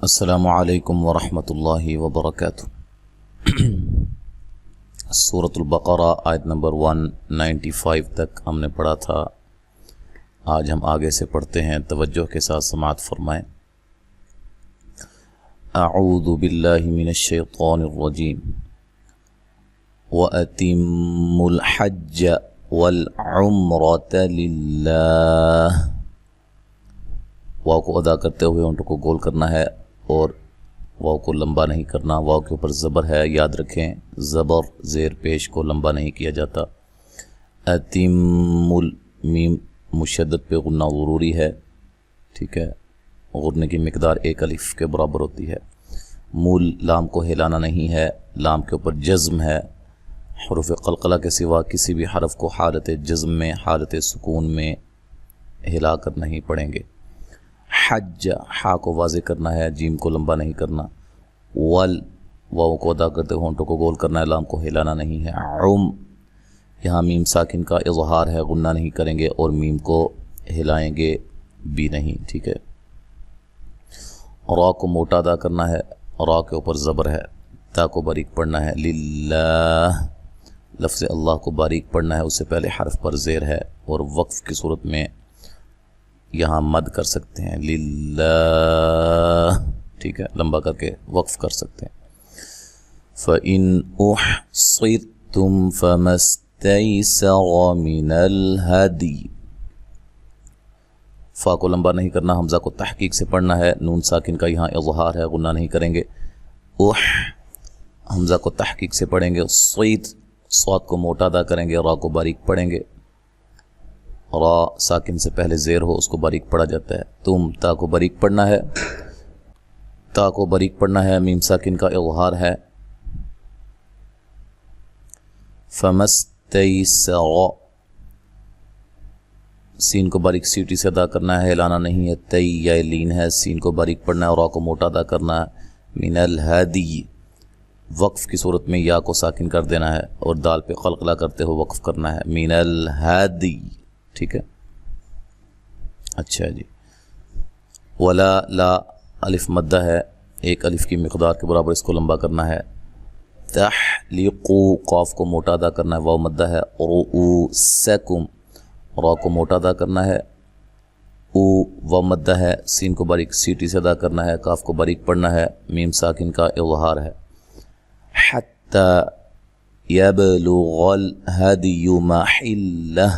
السلام علیکم ورحمۃ اللہ وبرکاتہ۔ سورۃ البقرہ آیت نمبر 195 تک ہم نے پڑھا تھا۔ آج ہم آگے سے پڑھتے ہیں، توجہ کے ساتھ سماعت فرمائیں۔ اعوذ باللہ من الشیطان الرجیم وَأَتِمُّوا الْحَجَّ وَالْعُمْرَةَ لِلَّهِ۔ واو کو ادا کرتے ہوئے اونٹوں کو گول کرنا ہے اور واو کو لمبا نہیں کرنا۔ واو کے اوپر زبر ہے، یاد رکھیں، زبر زیر پیش کو لمبا نہیں کیا جاتا۔ اتم المیم مشدد پہ غنہ ضروری ہے، ٹھیک ہے، غننے کی مقدار 1 الف کے برابر ہوتی ہے۔ مول لام کو ہلانا نہیں ہے، لام کے اوپر جزم ہے۔ حروف قلقلہ کے سوا کسی بھی حرف کو حالت جزم میں، حالت سکون میں ہلا کر نہیں پڑھیں گے۔ حج، حا کو واضح کرنا ہے، جیم کو لمبا نہیں کرنا۔ ول، واو کو ادا کرتے ہونٹوں کو گول کرنا ہے، لام کو ہلانا نہیں ہے۔ عم، یہاں میم ساکن کا اظہار ہے، غنہ نہیں کریں گے اور میم کو ہلائیں گے بھی نہیں، ٹھیک ہے۔ را کو موٹا ادا کرنا ہے، را کے اوپر زبر ہے۔ تا کو باریک پڑھنا ہے۔ للہ، لفظ اللہ کو باریک پڑھنا ہے، اس سے پہلے حرف پر زیر ہے اور وقف کی صورت میں یہاں مد کر سکتے ہیں، للہ، ٹھیک ہے، لمبا کر کے وقف کر سکتے ہیں۔ فَإِنْ أُحْصِرْتُمْ فَمَا اسْتَيْسَرَ مِنَ الْهَدْيِ۔ فا کو لمبا نہیں کرنا، حمزہ کو تحقیق سے پڑھنا ہے، نون ساکن کا یہاں اظہار ہے، غنہ نہیں کریں گے۔ حمزہ کو تحقیق سے پڑھیں گے۔ صاد کو موٹا ادا کریں گے، را کو باریک پڑھیں گے۔ را ساکن سے پہلے زیر ہو اس کو باریک پڑھا جاتا ہے۔ تم، تا کو باریک پڑھنا ہے، تا کو باریک پڑھنا ہے، میم ساکن کا اظہار ہے۔ فَمَسْتَيْسَرَ، سین کو باریک سیٹی سے ادا کرنا ہے، ہلانا نہیں ہے۔ تی یا لین ہے، سین کو باریک پڑھنا ہے اور را کو موٹا ادا کرنا ہے۔ من الہدی، وقف کی صورت میں یا کو ساکن کر دینا ہے اور دال پہ قلقلہ کرتے ہوئے وقف کرنا ہے۔ من الہدی، ٹھیک ہے، اچھا جی۔ ولا، لا الف مدہ ہے، 1 الف کی مقدار کے برابر اس کو لمبا کرنا ہے۔ تحلیقو، قاف کو موٹا ادا کرنا ہے، واو مدہ ہے۔ رؤوسکم، را کو موٹا ادا کرنا ہے، او واو مدہ ہے، سین کو باریک سیٹی سے ادا کرنا ہے، کاف کو باریک پڑھنا ہے، میم ساکن کا اظہار ہے۔ حتی یبلغ الہدی محلہ،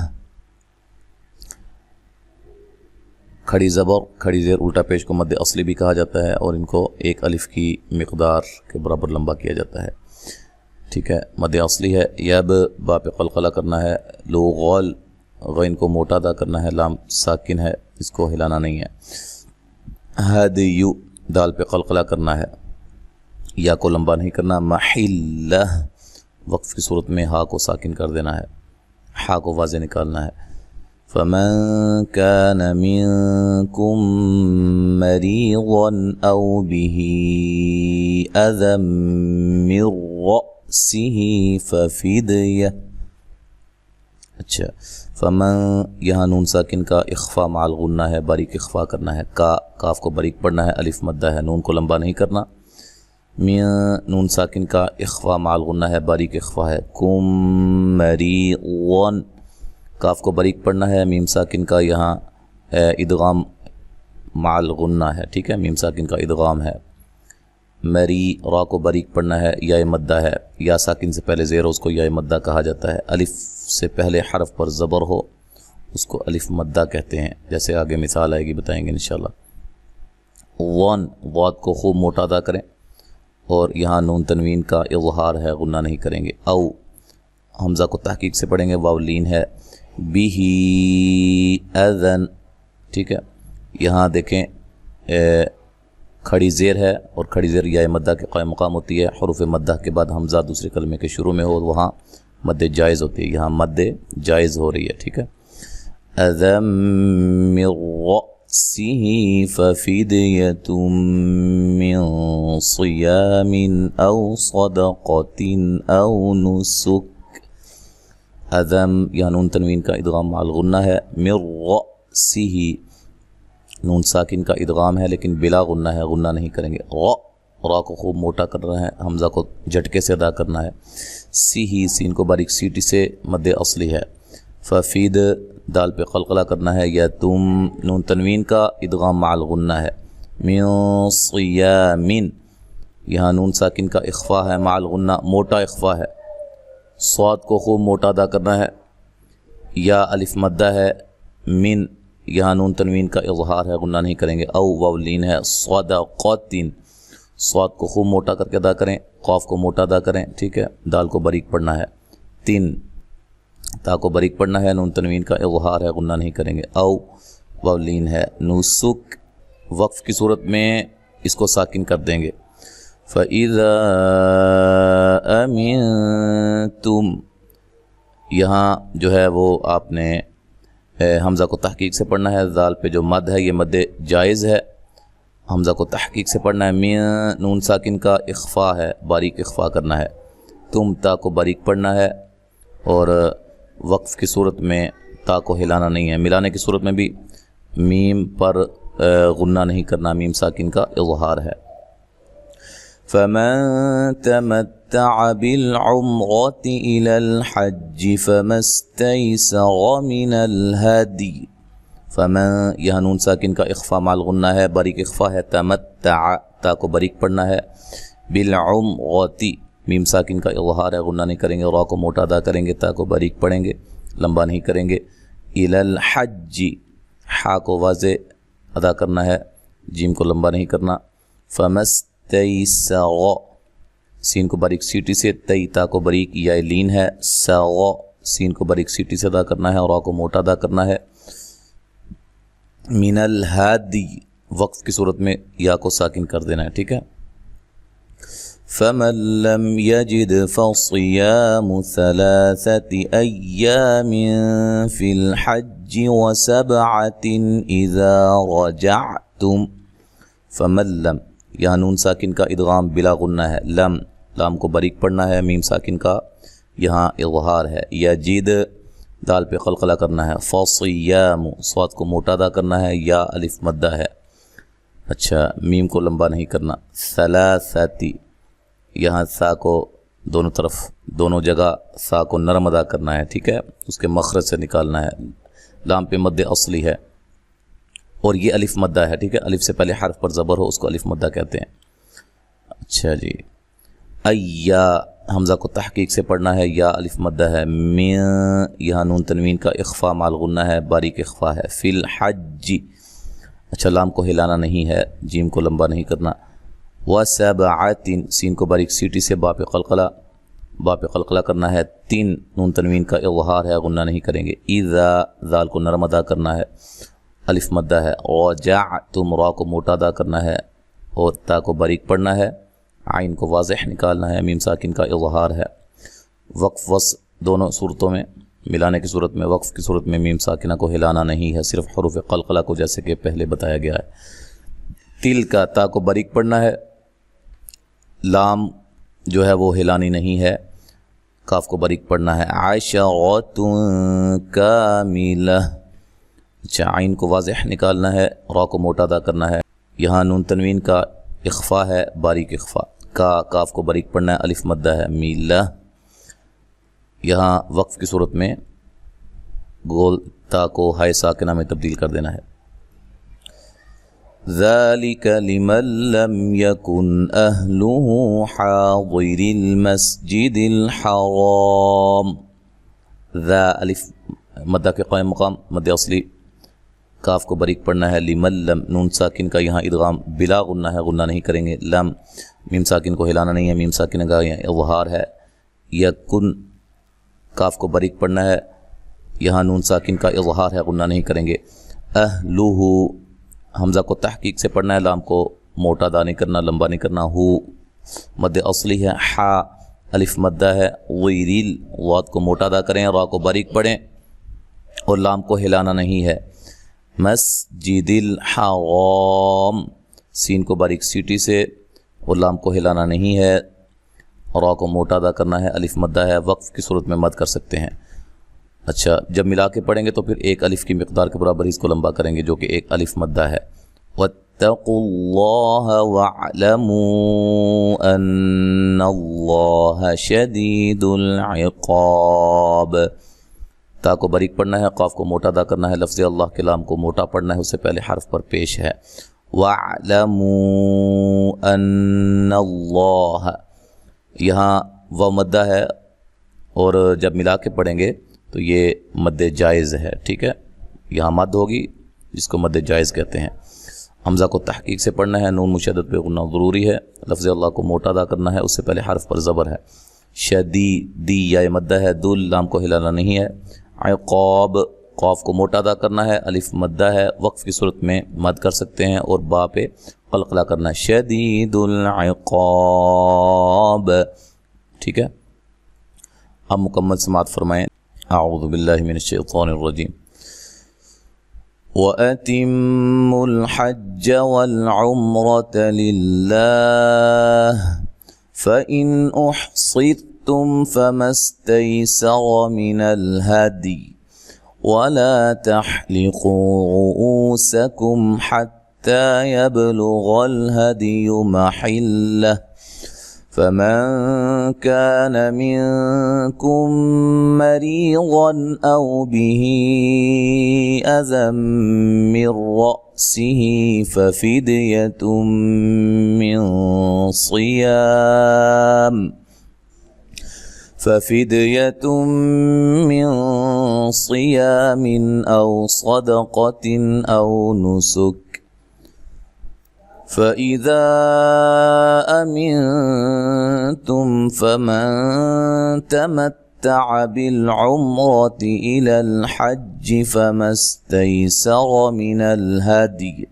کھڑی زبر کھڑی زیر الٹا پیش کو مد اصلی بھی کہا جاتا ہے اور ان کو 1 الف کی مقدار کے برابر لمبا کیا جاتا ہے، ٹھیک ہے۔ مد اصلی ہے، یب، با پہ قلقلہ کرنا ہے، لغل، غین کو موٹا ادا کرنا ہے، لام ساکن ہے، اس کو ہلانا نہیں ہے۔ ہدیو، دال پہ قلقلہ کرنا ہے، یا کو لمبا نہیں کرنا۔ محلہ، وقف کی صورت میں ہا کو ساکن کر دینا ہے، ہا کو واضح نکالنا ہے۔ فَمَن كَانَ مِنكُم مَّرِيضًا أَوْ بِهِ أَذًى مِّن رَّأْسِهِ فَفِدْيَةٌ، اچھا۔ فمن، یہاں نون ساکن کا اخفا مع الغنہ ہے، باریک اخفا کرنا ہے۔ کاف کو باریک پڑھنا ہے، الف مدہ ہے، نون کو لمبا نہیں کرنا۔ نون ساکن کا اخفا مع الغنہ ہے، باریک اخفا ہے۔ کم مریضن، کاف کو باریک پڑھنا ہے، میم ساکن کا یہاں ادغام مع الغنہ ہے، ٹھیک ہے، میم ساکن کا ادغام ہے۔ مری، را کو باریک پڑھنا ہے، یا مدہ ہے، یا ساکن سے پہلے زیر ہو اس کو یا مدہ کہا جاتا ہے۔ الف سے پہلے حرف پر زبر ہو اس کو الف مدہ کہتے ہیں، جیسے آگے مثال آئے گی بتائیں گے انشاءاللہ۔ ون، واد کو خوب موٹا ادا کریں اور یہاں نون تنوین کا اظہار ہے، غنہ نہیں کریں گے۔ او، حمزہ کو تحقیق سے پڑھیں گے، واو لین ہے۔ بیہی اذن، ٹھیک ہے، یہاں دیکھیں کھڑی زیر ہے اور کھڑی زیر یا مدہ کے قائم مقام ہوتی ہے۔ حروف مدہ کے بعد حمزہ دوسرے کلمے کے شروع میں ہو وہاں مد جائز ہوتی ہے، یہاں مد جائز ہو رہی ہے، ٹھیک ہے۔ اذم من رأسہ ففدیۃ من صیام او صدقۃ او نسک۔ اذم، یہاں نون تنوین کا ادغام مع الغنہ ہے۔ من رأسہ، نون ساکن کا ادغام ہے لیکن بلا غنہ ہے، غنہ نہیں کریں گے. را کو خوب موٹا کرنا ہے، حمزہ کو جھٹکے سے ادا کرنا ہے. سی ہی، سین کو باریک سیٹی سے مد اصلی ہے. ففید، دال پہ قلقلہ کرنا ہے. یا تم، نون تنوین کا ادغام مع الغنہ ہے. من صیامین، یہاں نون ساکن کا اخفا ہے مع الغنہ، موٹا اخفا ہے. صاد کو خوب موٹا ادا کرنا ہے. یا الف مدہ ہے. من، یہاں نون تنوین کا اظہار ہے، غنہ نہیں کریں گے. او واو لین ہے. صاد قاتین، صاد کو خوب موٹا کر کے ادا کریں، قاف کو موٹا ادا کریں، ٹھیک ہے. دال کو باریک پڑھنا ہے. تین، تا کو باریک پڑھنا ہے، نون تنوین کا اظہار ہے، غنہ نہیں کریں گے. او واو لین ہے. نسک، وقف کی صورت میں اس کو ساکن کر دیں گے. فَإِذَا أَمِنْتُمْ، یہاں جو ہے وہ آپ نے حمزہ کو تحقیق سے پڑھنا ہے. ذال پہ جو مد ہے یہ مد جائز ہے، حمزہ کو تحقیق سے پڑھنا ہے. من، نون ساکن کا اخفا ہے، باریک اخفا کرنا ہے. تم، تا کو باریک پڑھنا ہے اور وقف کی صورت میں تا کو ہلانا نہیں ہے. ملانے کی صورت میں بھی میم پر غنہ نہیں کرنا، میم ساکن کا اظہار ہے. فَمَن تَمَتَّعَ بِالْعُمْرَةِ إِلَى الْحَجِّ فَمَا اسْتَيْسَرَ مِنَ الْهَدْيِ. فمن، یہاں نون ساکن کا اخفا مع الغنہ ہے، باریک اخفا ہے. تمتع، تا کو باریک پڑھنا ہے. بالعمرۃ، میم ساکن کا اظہار ہے، غنہ نہیں کریں گے. را کو موٹا ادا کریں گے، تا کو باریک پڑھیں گے، لمبا نہیں کریں گے. الی الحج، حا کو واضح ادا کرنا ہے، جیم کو لمبا نہیں کرنا. فمستیسر، سین کو باریک سیٹی سے. تی، تا کو باریک یا لین ہے. سر، سین کو باریک سیٹی سے ادا کرنا ہے اور را کو موٹا ادا کرنا ہے. من الہادی، وقف کی صورت میں یا کو ساکن کر دینا ہے، ٹھیک ہے. فمن لم یجد فصیام ثلاثة ایام فی الحج وسبعة اذا رجعتم. فمن لم، یہاں نون ساکن کا ادغام بلا غنہ ہے. لم، لام کو باریک پڑھنا ہے، میم ساکن کا یہاں اظہار ہے. یجد، دال پہ قلقلہ کرنا ہے. فصیام، صاد کو موٹا ادا کرنا ہے، یا الف مدہ ہے. اچھا، میم کو لمبا نہیں کرنا. ثلاثتی، یہاں سا کو دونوں طرف، دونوں جگہ سا کو نرم ادا کرنا ہے، ٹھیک ہے، اس کے مخرج سے نکالنا ہے. لام پہ مد اصلی ہے اور یہ الف مدہ ہے، ٹھیک ہے. الف سے پہلے حرف پر زبر ہو اس کو الف مدہ کہتے ہیں. اچھا جی. ایا، حمزہ کو تحقیق سے پڑھنا ہے، یا الف مدہ ہے. من، یہاں نون تنوین کا اخفا مع الغنہ ہے، باریک اخفا ہے. فی الحج، اچھا، لام کو ہلانا نہیں ہے، جیم کو لمبا نہیں کرنا. وسبعۃ، سین کو باریک سیٹی سے با پہ قلقلہ کرنا ہے. تین، نون تنوین کا اظہار ہے، غنہ نہیں کریں گے. اذا، ذال کو نرم ادا کرنا ہے، الف مدہ ہے. رجعتم، را کو موٹا ادا کرنا ہے اور تا کو باریک پڑھنا ہے. عین کو واضح نکالنا ہے، میم ساکن کا اظہار ہے. وقف وصل دونوں صورتوں میں، ملانے کی صورت میں، وقف کی صورت میں میم ساکنہ کو ہلانا نہیں ہے، صرف حروف قلقلہ کو، جیسے کہ پہلے بتایا گیا ہے. تل کا، تا کو باریک پڑھنا ہے، لام جو ہے وہ ہلانی نہیں ہے، کاف کو باریک پڑھنا ہے. عشرۃ کاملہ، اچھا، عین کو واضح نکالنا ہے، را کو موٹا ادا کرنا ہے. یہاں نون تنوین کا اخفا ہے، باریک اخفا. کاف کو باریک پڑھنا ہے، الف مدہ ہے. میلہ، یہاں وقف کی صورت میں گول تا کو ہائے ساکنہ میں تبدیل کر دینا ہے. ذَلِكَ لِمَن لَّمْ يَكُنْ أَهْلُهُ حَاضِرِ الْمَسْجِدِ الْحَرَامِ. ذا، الف مدہ کے قائم مقام، مد اصلی. کاف کو باریک پڑھنا ہے. لمن لم، نون ساکن کا یہاں ادغام بلا غنہ ہے، غنہ نہیں کریں گے. لم، میم ساکن کو ہلانا نہیں ہے، میم ساکن کا یہاں اظہار ہے. یکن، کاف کو باریک پڑھنا ہے، یہاں نون ساکن کا اظہار ہے، غنہ نہیں کریں گے. اہلہ، حمزہ کو تحقیق سے پڑھنا ہے، لام کو موٹا ادا نہیں کرنا، لمبا نہیں کرنا. ہو، مد اصلی ہے. حا، الف مدہ ہے. غیریل، واد کو موٹا ادا کریں، را کو باریک پڑھیں اور لام کو ہلانا نہیں ہے. مسجد الحرام، سین کو باریک سیٹی سے اور لام کو ہلانا نہیں ہے، را کو موٹا ادا کرنا ہے، الف مدہ ہے. وقف کی صورت میں مد کر سکتے ہیں. اچھا جب ملا کے پڑھیں گے تو پھر ایک الف کی مقدار کے برابر اس کو لمبا کریں گے جو کہ ایک الف مدہ ہے. واتقوا اللہ واعلموا ان اللہ شدید العقاب. تا کو باریک پڑھنا ہے, قاف کو موٹا ادا کرنا ہے, لفظ اللہ کے لام کو موٹا پڑھنا ہے, اس سے پہلے حرف پر پیش ہے. وَاعْلَمُوا أَنَّ اللَّهَ, یہاں و مدہ ہے اور جب ملا کے پڑھیں گے تو یہ مد جائز ہے. ٹھیک ہے, یہاں مد ہوگی جس کو مد جائز کہتے ہیں. حمزہ کو تحقیق سے پڑھنا ہے, نون مشدد پہ غنہ ضروری ہے, لفظ اللہ کو موٹا ادا کرنا ہے, اس سے پہلے حرف پر زبر ہے. شدید یا مدہ ہے, دل لام کو ہلانا نہیں ہے. عقاب قاف کو موٹا ادا کرنا ہے, الف مدہ ہے, وقف کی صورت میں مد کر سکتے ہیں اور با پہ قلقلہ کرنا ہے. شدید العقاب. ٹھیک ہے, اب مکمل سماعت فرمائیں. اعوذ باللہ من الشیطان الرجیم. وَأَتِمُّوا الْحَجَّ وَالْعُمْرَةَ لِلَّهِ فَإِنْ أُحْصِرْتُمْ فَمَا اسْتَيْسَرَ مِنَ الْهَدْيِ وَلَا تَحْلِقُوا رُؤُوسَكُمْ حَتَّى يَبْلُغَ الْهَدْيُ مَحِلَّهُ فَمَنْ كَانَ مِنْكُمْ مَرِيضًا أَوْ بِهِ أَذًى مِّن رَّأْسِهِ فَفِدْيَةٌ مِّن صِيَامٍ أَوْ صَدَقَةٍ أَوْ نُسُكٍ فَإِذَا أَمِنْتُمْ فَمَنْ تَمَتَّعَ بِالْعُمْرَةِ إِلَى الْحَجِّ فَمَا اسْتَيْسَرَ مِنَ الْهَدْيِ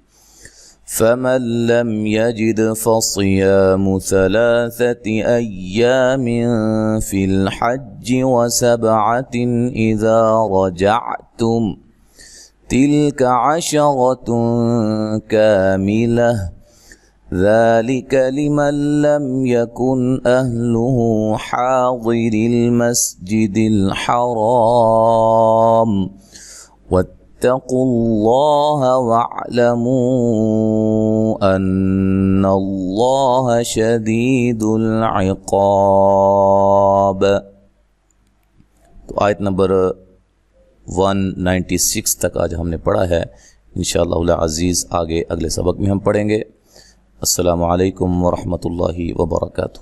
فَمَنْ لَمْ يَجِدْ فَصِيَامُ 3 أَيَّامٍ فِي الْحَجِّ وَسَبْعَةٍ إِذَا رَجَعْتُمْ تِلْكَ 10 كَامِلَةٌ ذَلِكَ لِمَنْ لَمْ يَكُنْ أَهْلُهُ حَاضِرِ الْمَسْجِدِ الْحَرَامِ وَاتَّقُوا اللَّهَ وَاعْلَمُوا أَنَّ اللَّهَ شَدِيدُ الْعِقَابِ. تو آیت نمبر 196 تک آج ہم نے پڑھا ہے. انشاءاللہ العزیز آگے اگلے سبق میں ہم پڑھیں گے. السلام علیکم ورحمۃ اللہ وبرکاتہ.